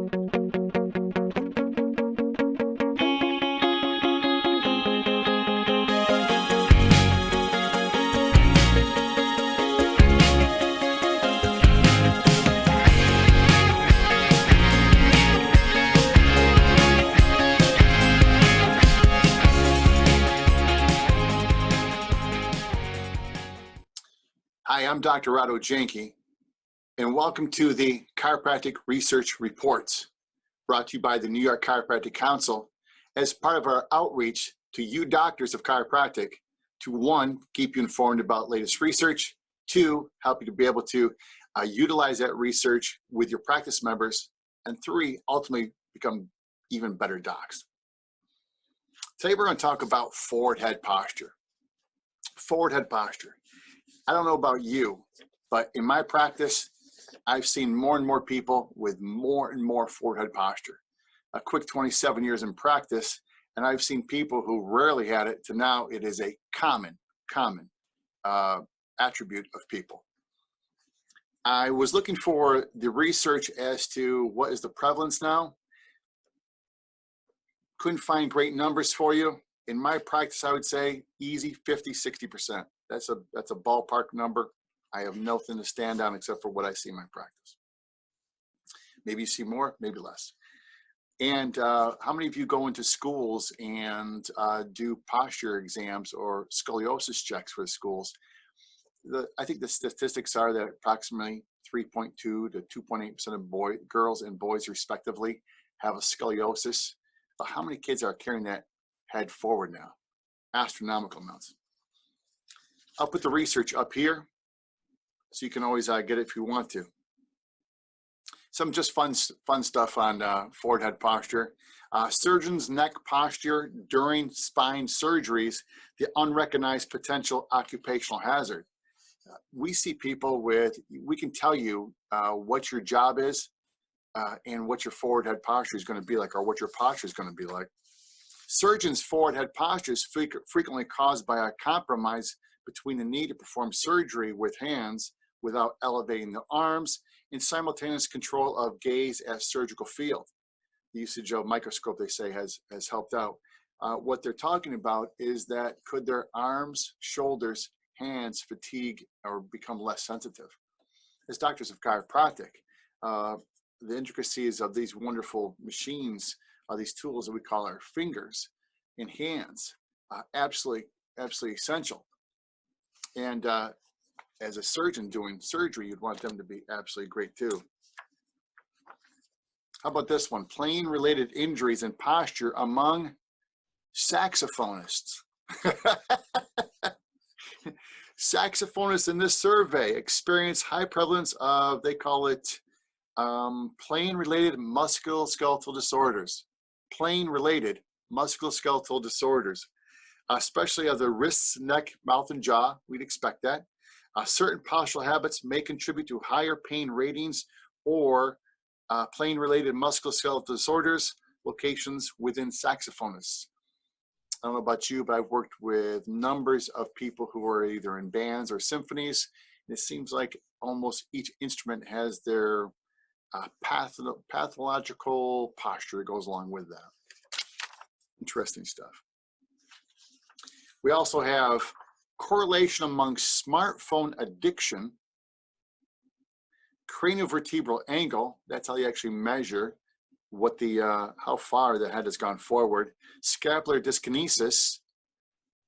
Hi, I'm Dr. Otto Janke, and welcome to the Chiropractic Research Reports, brought to you by the New York Chiropractic Council as part of our outreach to you doctors of chiropractic to, one, keep you informed about latest research, two, help you to be able to utilize that research with your practice members, and three, ultimately become even better docs. Today we're going to talk about forward head posture. Forward head posture. I don't know about you, but in my practice, I've seen more and more people with more and more forward head posture. A quick 27 years in practice, and I've seen people who rarely had it to now it is a common attribute of people. I was looking for the research as to what is the prevalence now. Couldn't find great numbers for you. In my practice, I would say easy 50, 60%. That's a ballpark number. I have nothing to stand on except for what I see in my practice. Maybe you see more, maybe less. And how many of you go into schools and do posture exams or scoliosis checks for the schools? I think the statistics are that approximately 3.2 to 2.8% of girls and boys respectively have a scoliosis. But how many kids are carrying that head forward now? Astronomical amounts. I'll put the research up here so you can always get it if you want to. Some just fun stuff on forward head posture. Surgeon's neck posture during spine surgeries, the unrecognized potential occupational hazard. We see people we can tell you what your job is and what your forward head posture is going to be like, or what your posture is going to be like. Surgeons' forward head posture is frequently caused by a compromise between the need to perform surgery with hands without elevating the arms and simultaneous control of gaze at surgical field. The usage of microscope, they say, has helped out. What they're talking about is that could their arms, shoulders, hands fatigue or become less sensitive? As doctors of chiropractic, the intricacies of these wonderful machines, these tools that we call our fingers and hands, absolutely essential. And as a surgeon doing surgery, you'd want them to be absolutely great too. How about this one? Playing-related injuries and posture among saxophonists. Saxophonists in this survey experience high prevalence of, they call it playing-related musculoskeletal disorders. Playing-related musculoskeletal disorders, especially of the wrists, neck, mouth, and jaw. We'd expect that. Certain postural habits may contribute to higher pain ratings or playing-related musculoskeletal disorders, locations within saxophonists. I don't know about you, but I've worked with numbers of people who are either in bands or symphonies. And it seems like almost each instrument has their pathological posture that goes along with that. Interesting stuff. We also have correlation among smartphone addiction, craniovertebral angle, that's how you actually measure what how far the head has gone forward, scapular dyskinesis,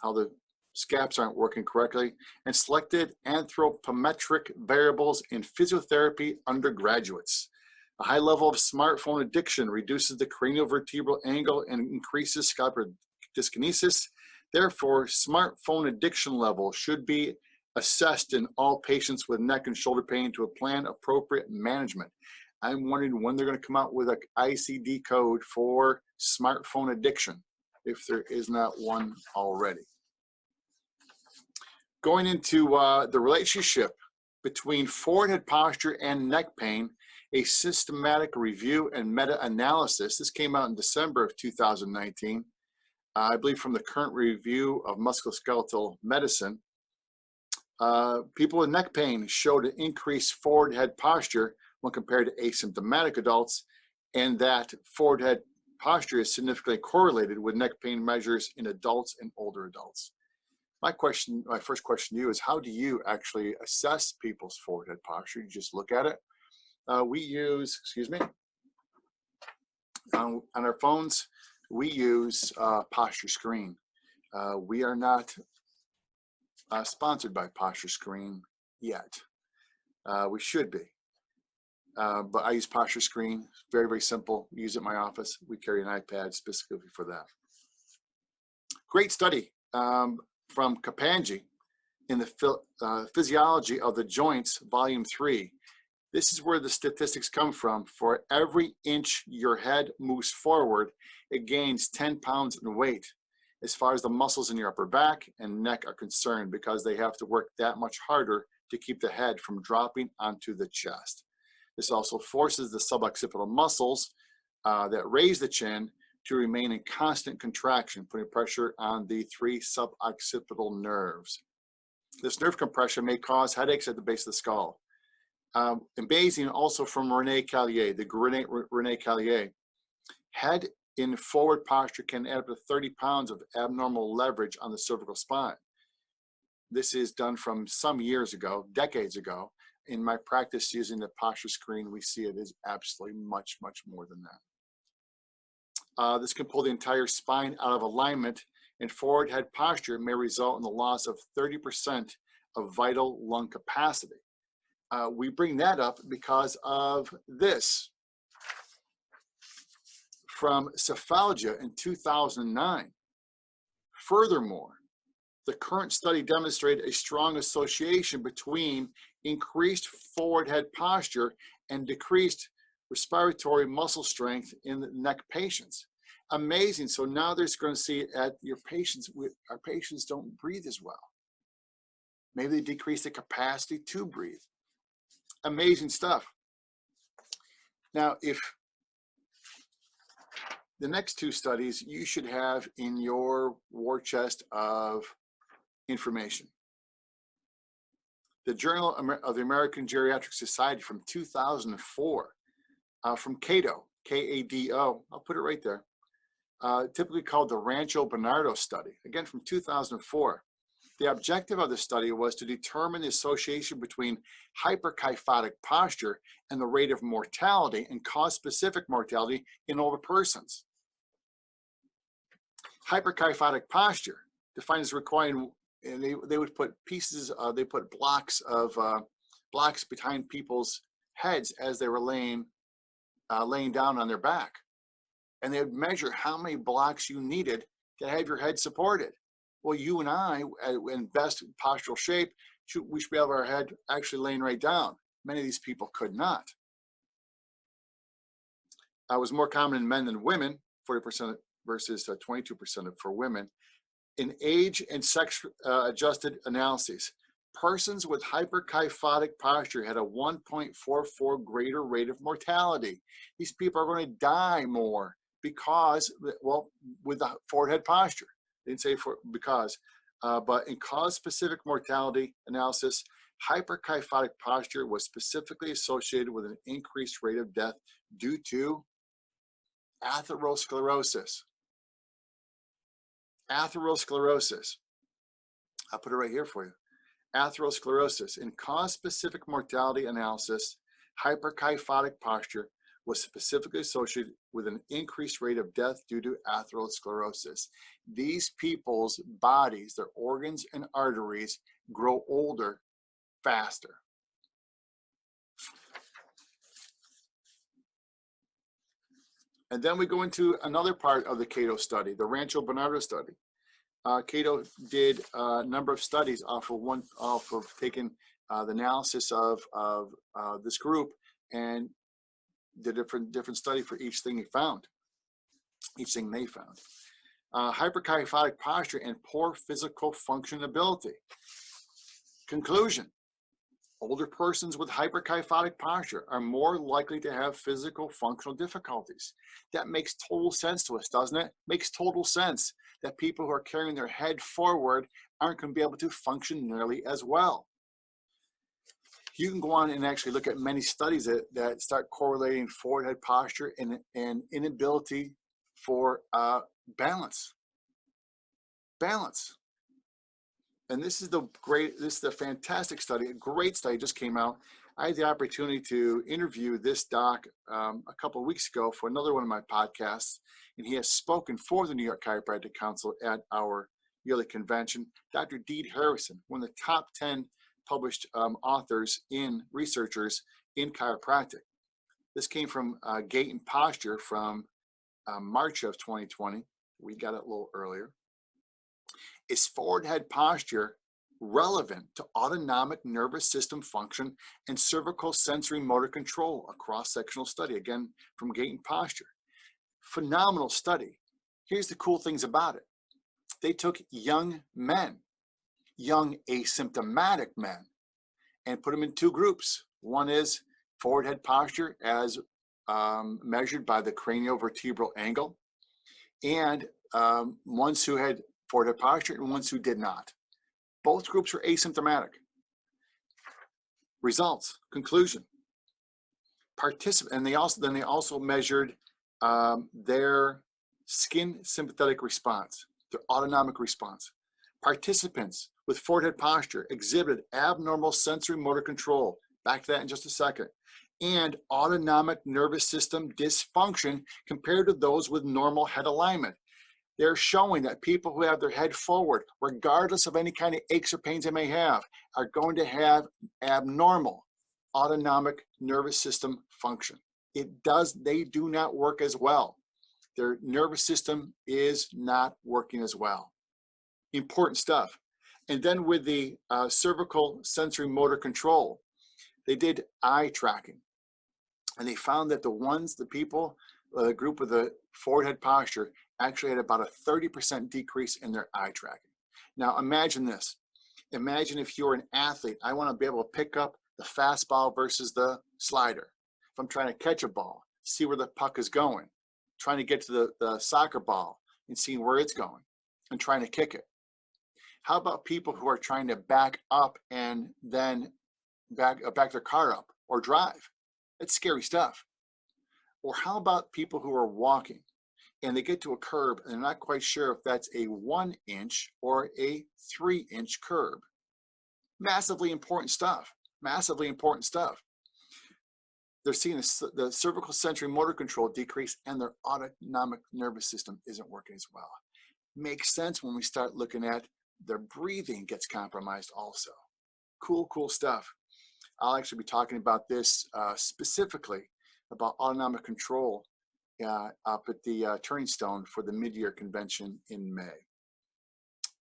how the scaps aren't working correctly, and selected anthropometric variables in physiotherapy undergraduates. A high level of smartphone addiction reduces the craniovertebral angle and increases scapular dyskinesis. Therefore, smartphone addiction level should be assessed in all patients with neck and shoulder pain to plan appropriate management. I'm wondering when they're going to come out with an ICD code for smartphone addiction, if there is not one already. Going into the relationship between forward head posture and neck pain, a systematic review and meta-analysis. This came out in December of 2019. I believe from the Current Review of Musculoskeletal Medicine. People with neck pain showed an increased forward head posture when compared to asymptomatic adults, and that forward head posture is significantly correlated with neck pain measures in adults and older adults. My first question to you is, how do you actually assess people's forward head posture? You just look at it. We use, on our phones, we use Posture Screen. We are not sponsored by Posture Screen yet. We should be. But I use Posture Screen. Very, very simple. We use it in my office. We carry an iPad specifically for that. Great study from Kapanji in the Physiology of the Joints, Volume 3. This is where the statistics come from. For every inch your head moves forward, it gains 10 pounds in weight as far as the muscles in your upper back and neck are concerned, because they have to work that much harder to keep the head from dropping onto the chest. This also forces the suboccipital muscles that raise the chin to remain in constant contraction, putting pressure on the 3 suboccipital nerves. This nerve compression may cause headaches at the base of the skull. Amazing also from Rene Callier, the great Rene Callier. Head in forward posture can add up to 30 pounds of abnormal leverage on the cervical spine. This is done from some years ago, decades ago. In my practice using the Posture Screen, we see it is absolutely much, much more than that. This can pull the entire spine out of alignment, and forward head posture may result in the loss of 30% of vital lung capacity. We bring that up because of this from Cephalgia in 2009. Furthermore, the current study demonstrated a strong association between increased forward head posture and decreased respiratory muscle strength in the neck patients. Amazing. So now there's going to see at your patients, our patients don't breathe as well. Maybe they decrease the capacity to breathe. Amazing stuff. Now, if the next 2 studies you should have in your war chest of information. The Journal of the American Geriatric Society from 2004, from Cato, K-A-D-O, I'll put it right there, typically called the Rancho Bernardo study, again from 2004. The objective of the study was to determine the association between hyperkyphotic posture and the rate of mortality and cause-specific mortality in older persons. Hyperkyphotic posture, defined as requiring, and they would put pieces, they put blocks behind people's heads as they were laying down on their back. And they would measure how many blocks you needed to have your head supported. Well, you and I, in best postural shape, we should be able to have our head actually laying right down. Many of these people could not. It was more common in men than women, 40% versus 22% for women. In age and sex adjusted analyses, persons with hyperkyphotic posture had a 1.44 greater rate of mortality. These people are going to die more because, well, with the forward head posture. They didn't say because, but in cause-specific mortality analysis, hyperkyphotic posture was specifically associated with an increased rate of death due to atherosclerosis. Atherosclerosis. I'll put it right here for you. Atherosclerosis. In cause-specific mortality analysis, hyperkyphotic posture was specifically associated with an increased rate of death due to atherosclerosis. These people's bodies, their organs and arteries, grow older faster. And then we go into another part of the Cato study, the Rancho Bernardo study. Cato did a number of studies off of taking the analysis of this group and the different study for each thing they found. Hyperkyphotic posture and poor physical functionability. Conclusion: older persons with hyperkyphotic posture are more likely to have physical functional difficulties. That makes total sense to us, doesn't it? Makes total sense that people who are carrying their head forward aren't going to be able to function nearly as well. You can go on and actually look at many studies that start correlating forward head posture and inability for balance. And this is the fantastic study, a great study just came out. I had the opportunity to interview this doc a couple of weeks ago for another one of my podcasts, and he has spoken for the New York Chiropractic Council at our yearly convention. Dr. Deed Harrison, one of the top 10 published authors in researchers in chiropractic. This came from Gait and Posture from March of 2020. We got it a little earlier. Is forward head posture relevant to autonomic nervous system function and cervical sensory motor control? A cross-sectional study, again, from Gait and Posture. Phenomenal study. Here's the cool things about it. They took young men, young asymptomatic men, and put them in two groups. One is forward head posture as measured by the craniovertebral angle, and ones who had forward head posture and ones who did not. Both groups were asymptomatic. Results, conclusion. And they also measured their skin sympathetic response, their autonomic response. Participants with forward head posture exhibited abnormal sensory motor control. Back to that in just a second. And autonomic nervous system dysfunction compared to those with normal head alignment. They're showing that people who have their head forward, regardless of any kind of aches or pains they may have, are going to have abnormal autonomic nervous system function. They do not work as well. Their nervous system is not working as well. Important stuff. And then with the cervical sensory motor control, they did eye tracking. And they found that the group with the forward head posture actually had about a 30% decrease in their eye tracking. Now imagine this. Imagine if you're an athlete, I want to be able to pick up the fastball versus the slider. If I'm trying to catch a ball, see where the puck is going, trying to get to the soccer ball and seeing where it's going and trying to kick it. How about people who are trying to back up and then back their car up or drive? That's scary stuff. Or how about people who are walking and they get to a curb and they're not quite sure if that's a 1 inch or a 3 inch curb? Massively important stuff. Massively important stuff. They're seeing the cervical sensory motor control decrease and their autonomic nervous system isn't working as well. Makes sense when we start looking at their breathing gets compromised also. Cool stuff. I'll actually be talking about this specifically about autonomic control up at the Turning Stone for the mid-year convention in May.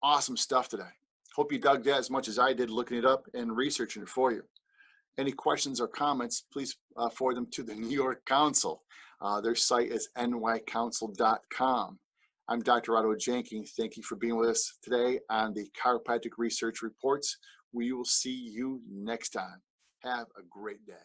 Awesome stuff today. Hope you dug that as much as I did looking it up and researching it for you. Any questions or comments, please forward them to the New York Council. Their site is nycouncil.com. I'm Dr. Otto Janke. Thank you for being with us today on the Chiropractic Research Reports. We will see you next time. Have a great day.